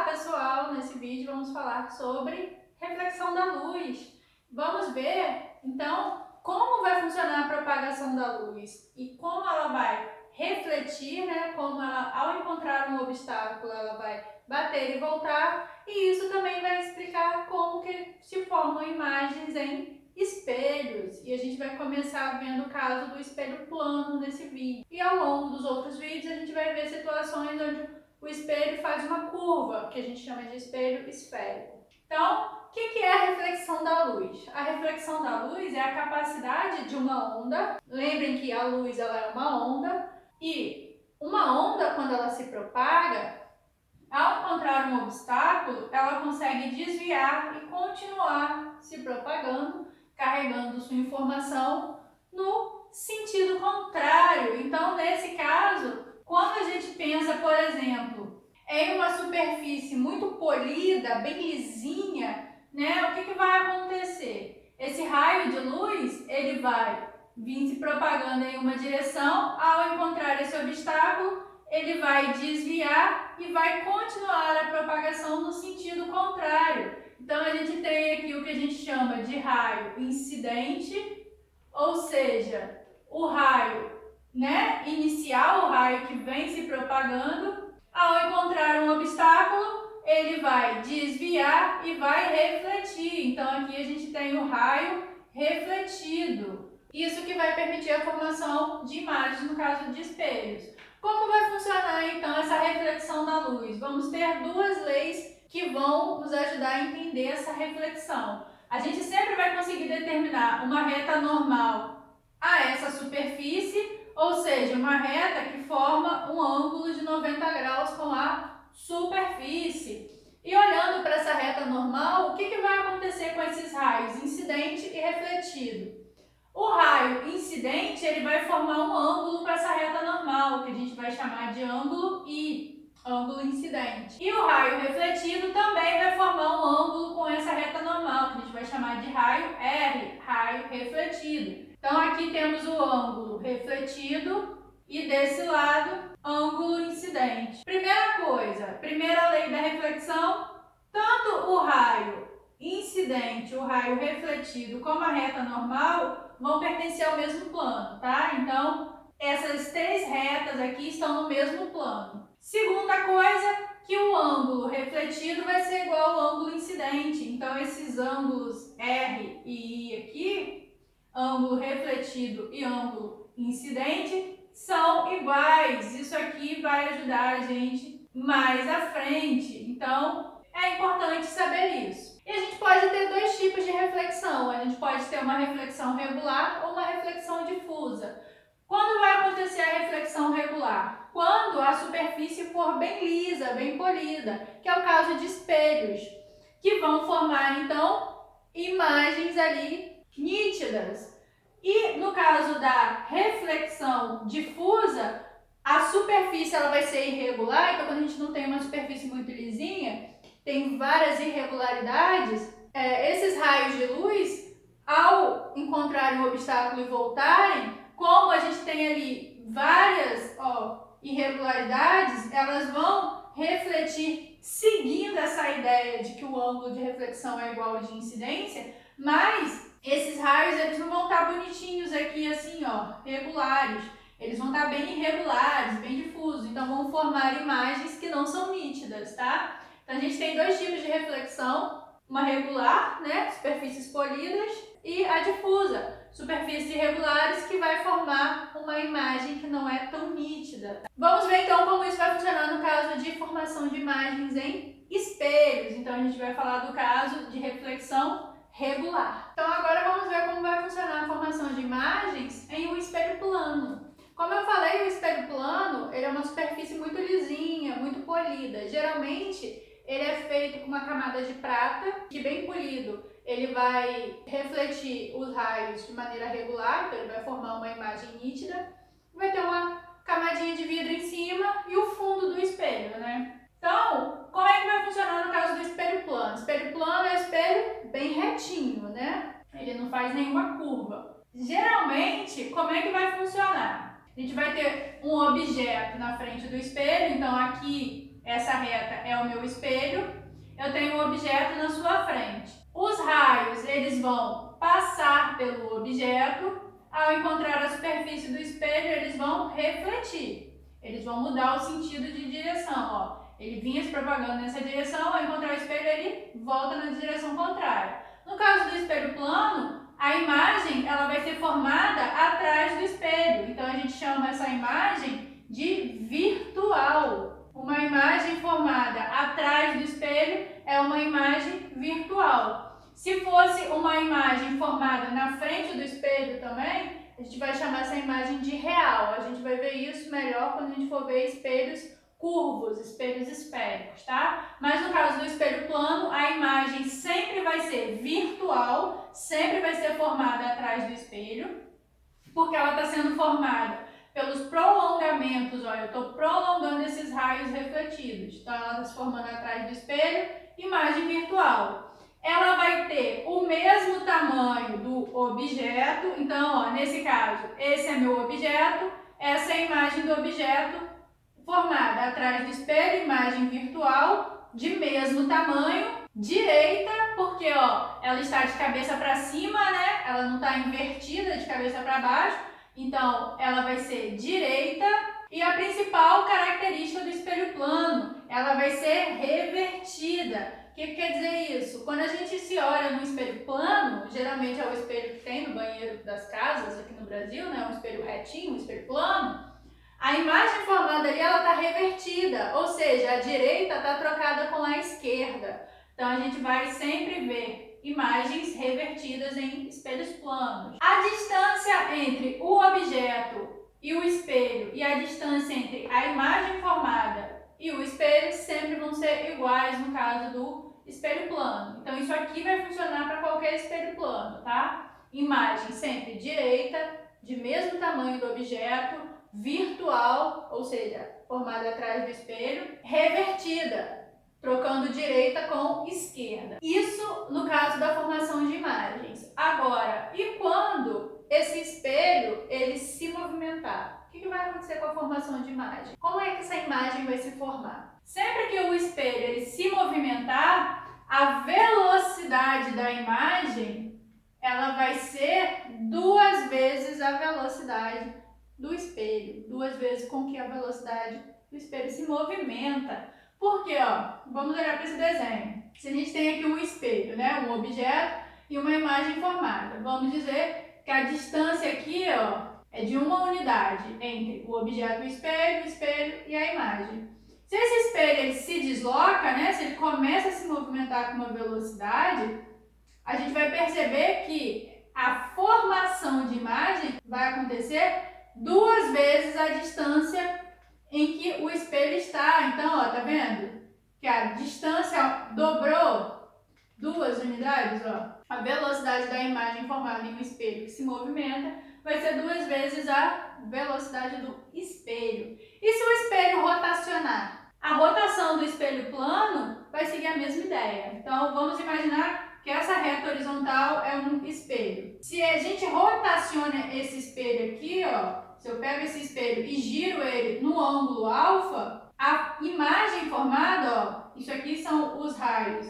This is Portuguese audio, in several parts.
pessoal! Nesse vídeo vamos falar sobre reflexão da luz. Vamos ver, então, como vai funcionar a propagação da luz e como ela vai refletir, né? Como ela, ao encontrar um obstáculo, ela vai bater e voltar. E isso também vai explicar como que se formam imagens em espelhos. E a gente vai começar vendo o caso do espelho plano nesse vídeo. E ao longo dos outros vídeos a gente vai ver situações onde o espelho faz uma curva, que a gente chama de espelho esférico. Então, o que é a reflexão da luz? A reflexão da luz é a capacidade de uma onda. Lembrem que a luz ela é uma onda, e uma onda, quando ela se propaga, ao encontrar um obstáculo, ela consegue desviar e continuar se propagando, carregando sua informação no sentido contrário. Então, nesse caso, quando a gente pensa, por exemplo, em uma superfície muito polida, bem lisinha, né, o que vai acontecer? Esse raio de luz, ele vai vir se propagando em uma direção, ao encontrar esse obstáculo, ele vai desviar e vai continuar a propagação no sentido contrário. Então, a gente tem aqui o que a gente chama de raio incidente, ou seja, o raio, né, inicial, o raio que vem se propagando, ao encontrar um obstáculo, ele vai desviar e vai refletir. Então, aqui a gente tem o raio refletido. Isso que vai permitir a formação de imagens, no caso de espelhos. Como vai funcionar, então, essa reflexão da luz? Vamos ter duas leis que vão nos ajudar a entender essa reflexão. A gente sempre vai conseguir determinar uma reta normal a essa superfície, ou seja, uma reta que forma um ângulo de 90 graus com a superfície. E olhando para essa reta normal, o que vai acontecer com esses raios incidente e refletido? O raio incidente ele vai formar um ângulo com essa reta normal, que a gente vai chamar de ângulo I, ângulo incidente. E o raio refletido também vai formar um ângulo com essa reta normal, que a gente vai chamar de raio R, raio refletido. Então aqui temos o ângulo refletido e desse lado, ângulo incidente. Primeira coisa, primeira lei da reflexão, tanto o raio incidente, o raio refletido, como a reta normal, vão pertencer ao mesmo plano, tá? Então, essas três retas aqui estão no mesmo plano. Segunda coisa, que o ângulo refletido vai ser igual ao ângulo incidente. Então, esses ângulos R e I aqui, ângulo refletido e ângulo incidente, são iguais. Isso aqui vai ajudar a gente mais à frente. Então, é importante saber isso. E a gente pode ter dois tipos de reflexão. A gente pode ter uma reflexão regular ou uma reflexão difusa. Quando vai acontecer a reflexão regular? Quando a superfície for bem lisa, bem polida, que é o caso de espelhos, que vão formar, então, imagens ali nítidas. E no caso da reflexão difusa, a superfície ela vai ser irregular, então quando a gente não tem uma superfície muito lisinha, tem várias irregularidades, esses raios de luz, ao encontrarem um obstáculo e voltarem, como a gente tem ali várias irregularidades, elas vão refletir seguindo essa ideia de que o ângulo de reflexão é igual ao de incidência, mas esses raios eles não vão estar bonitinhos aqui assim, regulares. Eles vão estar bem irregulares, bem difusos, então vão formar imagens que não são nítidas, tá? Então a gente tem dois tipos de reflexão, uma regular, né, superfícies polidas, e a difusa, superfícies irregulares que vai formar uma imagem que não é tão nítida. Vamos ver então como isso vai funcionar no caso de formação de imagens em espelhos. Então a gente vai falar do caso de reflexão regular. Então agora vamos ver como vai funcionar a formação de imagens em um espelho plano. Como eu falei, o espelho plano ele é uma superfície muito lisinha, muito polida. Geralmente ele é feito com uma camada de prata, que bem polido ele vai refletir os raios de maneira regular, então ele vai formar uma imagem nítida. Vai ter uma camadinha de vidro em cima e o fundo do espelho, né? Então, como é que vai funcionar no caso do espelho plano? O espelho plano é um espelho bem retinho, né? Ele não faz nenhuma curva. Geralmente, como é que vai funcionar? A gente vai ter um objeto na frente do espelho, então aqui aqui, essa reta é o meu espelho, eu tenho um objeto na sua frente. Os raios, eles vão passar pelo objeto, ao encontrar a superfície do espelho, eles vão refletir. Eles vão mudar o sentido de direção, ó. Ele vinha se propagando nessa direção, ao encontrar o espelho, ele volta na direção contrária. No caso do espelho plano, a imagem ela vai ser formada atrás do espelho. Então, a gente chama essa imagem de virtual. Uma imagem formada atrás do espelho é uma imagem virtual. Se fosse uma imagem formada na frente do espelho também, a gente vai chamar essa imagem de real. A gente vai ver isso melhor quando a gente for ver espelhos curvos, espelhos esféricos, tá? Mas no caso do espelho plano, a imagem sempre vai ser virtual, sempre vai ser formada atrás do espelho, porque ela está sendo formada pelos prolongamentos, olha, eu estou prolongando esses raios refletidos. Então, ela está se formando atrás do espelho, imagem virtual. Ela vai ter o mesmo tamanho do objeto, então, ó, nesse caso, esse é meu objeto, essa é a imagem do objeto formada atrás do espelho, imagem virtual, de mesmo tamanho, direita, porque ó, ela está de cabeça para cima, né? Ela não está invertida de cabeça para baixo, então ela vai ser direita. E a principal característica do espelho plano, ela vai ser revertida. O que quer dizer isso? Quando a gente se olha no espelho plano, geralmente é o espelho que tem no banheiro das casas aqui no Brasil, né? Um espelho retinho, um espelho plano. A imagem formada ali, ela está revertida, ou seja, a direita está trocada com a esquerda. Então, a gente vai sempre ver imagens revertidas em espelhos planos. A distância entre o objeto e o espelho e a distância entre a imagem formada e o espelho sempre vão ser iguais no caso do espelho plano. Então, isso aqui vai funcionar para qualquer espelho plano, tá? Imagem sempre direita, de mesmo tamanho do objeto, virtual, ou seja, formada atrás do espelho, revertida, trocando direita com esquerda. Isso no caso da formação de imagens. Agora, e quando esse espelho ele se movimentar? O que vai acontecer com a formação de imagem? Como é que essa imagem vai se formar? Sempre que o espelho ele se movimentar, a velocidade da imagem ela vai ser 2 vezes a velocidade do espelho, 2 vezes com que a velocidade do espelho se movimenta. Porque, ó, vamos olhar para esse desenho. Se a gente tem aqui um espelho, né, um objeto e uma imagem formada, vamos dizer que a distância aqui, ó, é de 1 unidade entre o objeto e o espelho e a imagem. Se esse espelho ele se desloca, né, se ele começa a se movimentar com uma velocidade, a gente vai perceber que a formação de imagem vai acontecer 2 vezes a distância em que o espelho está. Então, ó, tá vendo? Que a distância dobrou 2 unidades, ó. A velocidade da imagem formada em um espelho que se movimenta vai ser 2 vezes a velocidade do espelho. E se o espelho rotacionar? A rotação do espelho plano vai seguir a mesma ideia. Então, vamos imaginar que essa reta horizontal é um espelho. Se a gente rotaciona esse espelho aqui, ó, se eu pego esse espelho e giro ele no ângulo alfa, a imagem formada, ó, isso aqui são os raios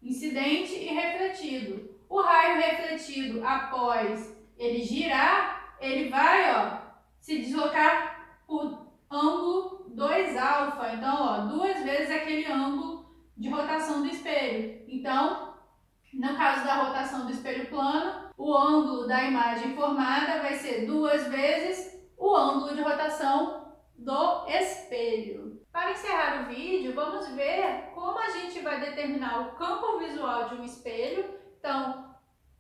incidente e refletido. O raio refletido, após ele girar, ele vai, ó, se deslocar por ângulo 2 alfa. Então, ó, 2 vezes aquele ângulo de rotação do espelho. Então, no caso da rotação do espelho plano, o ângulo da imagem formada vai ser 2 vezes o ângulo de rotação do espelho. Para encerrar o vídeo, vamos ver como a gente vai determinar o campo visual de um espelho. Então,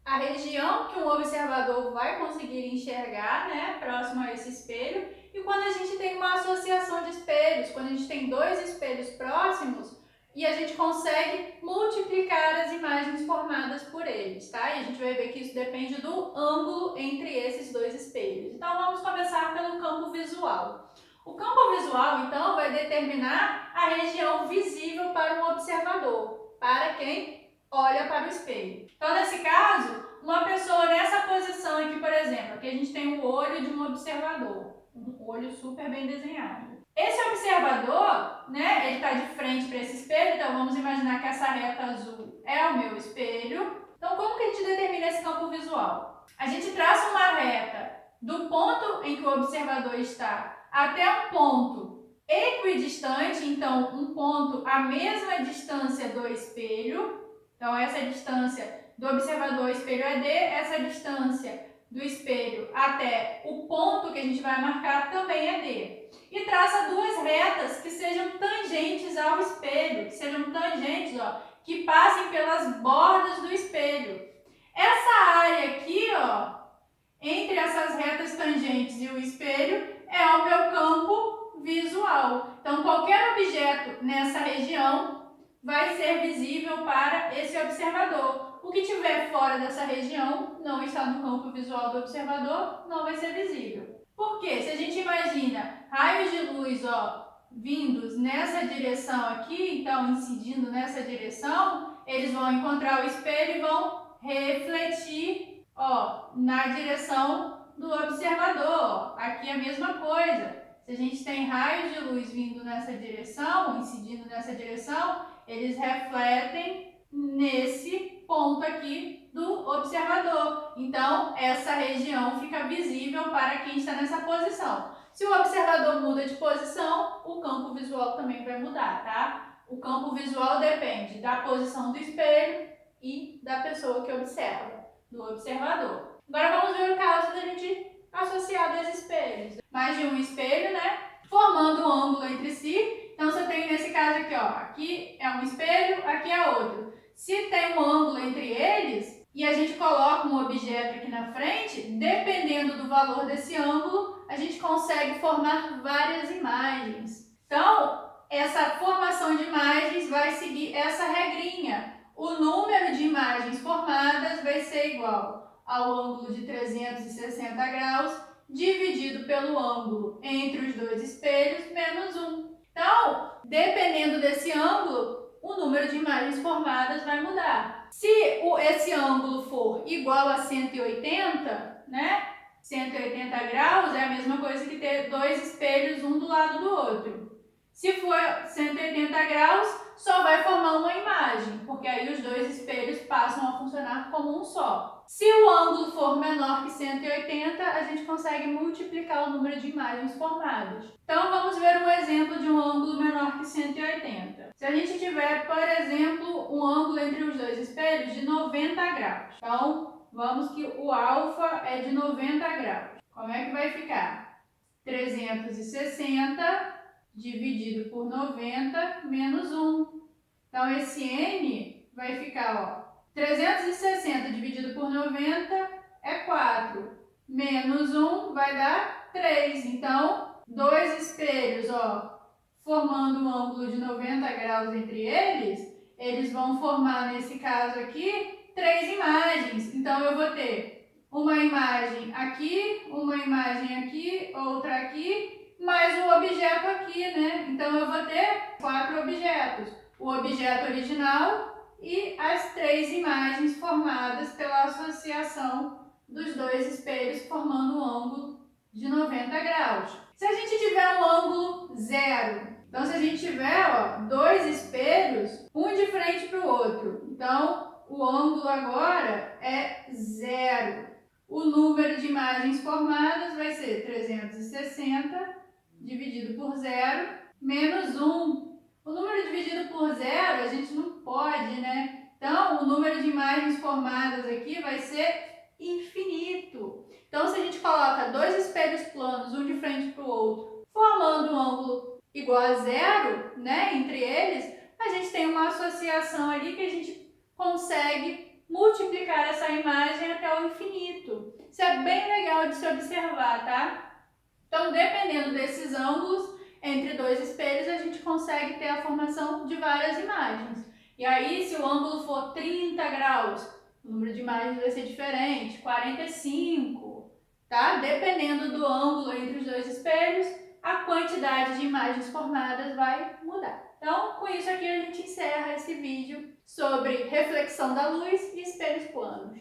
a região que um observador vai conseguir enxergar, né, próximo a esse espelho. E quando a gente tem uma associação de espelhos, quando a gente tem 2 espelhos próximos, e a gente consegue multiplicar as imagens formadas por eles, tá? E a gente vai ver que isso depende do ângulo entre esses 2 espelhos. Então, vamos começar pelo campo visual. O campo visual, então, vai determinar a região visível para um observador, para quem olha para o espelho. Então, nesse caso, uma pessoa nessa posição aqui, por exemplo, aqui a gente tem o olho de um observador. um olho super bem desenhado. Esse observador, né, ele está de frente para esse espelho, então vamos imaginar que essa reta azul é o meu espelho. Então, como que a gente determina esse campo visual? A gente traça uma reta do ponto em que o observador está até um ponto equidistante, então um ponto à mesma distância do espelho. Então, essa distância do observador ao espelho é D, essa distância do espelho até o ponto que a gente vai marcar também é D. E traça duas retas que sejam tangentes ao espelho, que sejam tangentes, ó, que passem pelas bordas do espelho. Essa área aqui, ó, entre essas retas tangentes e o espelho, é o meu campo visual. Então, qualquer objeto nessa região vai ser visível para esse observador. O que estiver fora dessa região, não está no campo visual do observador, não vai ser visível. Por quê? Se a gente imagina raios de luz, ó, vindos nessa direção aqui, então incidindo nessa direção, eles vão encontrar o espelho e vão refletir, ó, na direção do observador. Aqui é a mesma coisa. Se a gente tem raios de luz vindo nessa direção, incidindo nessa direção, eles refletem nesse ponto aqui do observador. Então, essa região fica visível para quem está nessa posição. Se o observador muda de posição, o campo visual também vai mudar, tá? O campo visual depende da posição do espelho e da pessoa que observa, do observador. Agora vamos ver o caso da gente associar dois espelhos. Mais de um espelho, né? Formando um ângulo entre si. Então, você tem nesse caso aqui, ó, aqui é um espelho, aqui é outro. Se tem um ângulo entre eles e a gente coloca um objeto aqui na frente, dependendo do valor desse ângulo, a gente consegue formar várias imagens. Então, essa formação de imagens vai seguir essa regrinha. O número de imagens formadas vai ser igual ao ângulo de 360 graus dividido pelo ângulo entre os dois espelhos menos 1. Então, dependendo desse ângulo, o número de imagens formadas vai mudar. Se esse ângulo for igual a 180, né? 180 graus é a mesma coisa que ter dois espelhos um do lado do outro. Se for 180 graus, só vai formar uma imagem, porque aí os dois espelhos passam a funcionar como um só. Se o ângulo for menor que 180, a gente consegue multiplicar o número de imagens formadas. Então, vamos ver um exemplo de um ângulo menor que 180. Se a gente tiver, por exemplo, um ângulo entre os dois espelhos de 90 graus. Então, vamos que o alfa é de 90 graus. Como é que vai ficar? 360 dividido por 90 menos 1. Então, esse n vai ficar, ó, 360 dividido por 90 é 4. Menos 1 vai dar 3. Então, dois espelhos, ó, formando um ângulo de 90 graus entre eles, eles vão formar, nesse caso aqui, 3 imagens. Então, eu vou ter uma imagem aqui, uma imagem aqui, outra aqui, mais um objeto aqui, né? Então, eu vou ter 4 objetos. O objeto original e as 3 imagens formadas pela associação dos dois espelhos formando um ângulo de 90 graus. Se a gente tiver um ângulo zero, então se a gente tiver, ó, dois espelhos, um de frente para o outro, então o ângulo agora é zero. O número de imagens formadas vai ser 360 dividido por zero menos 1. O número dividido por zero a gente não pode, né? Então, o número de imagens formadas aqui vai ser infinito. Então, se a gente coloca dois espelhos planos, um de frente para o outro, formando um ângulo igual a zero, né, entre eles, a gente tem uma associação ali que a gente consegue multiplicar essa imagem até o infinito. Isso é bem legal de se observar, tá? Então, dependendo desses ângulos, entre dois espelhos, a gente consegue ter a formação de várias imagens. E aí, se o ângulo for 30 graus, o número de imagens vai ser diferente, 45, tá? Dependendo do ângulo entre os dois espelhos, a quantidade de imagens formadas vai mudar. Então, com isso aqui, a gente encerra esse vídeo sobre reflexão da luz e espelhos planos.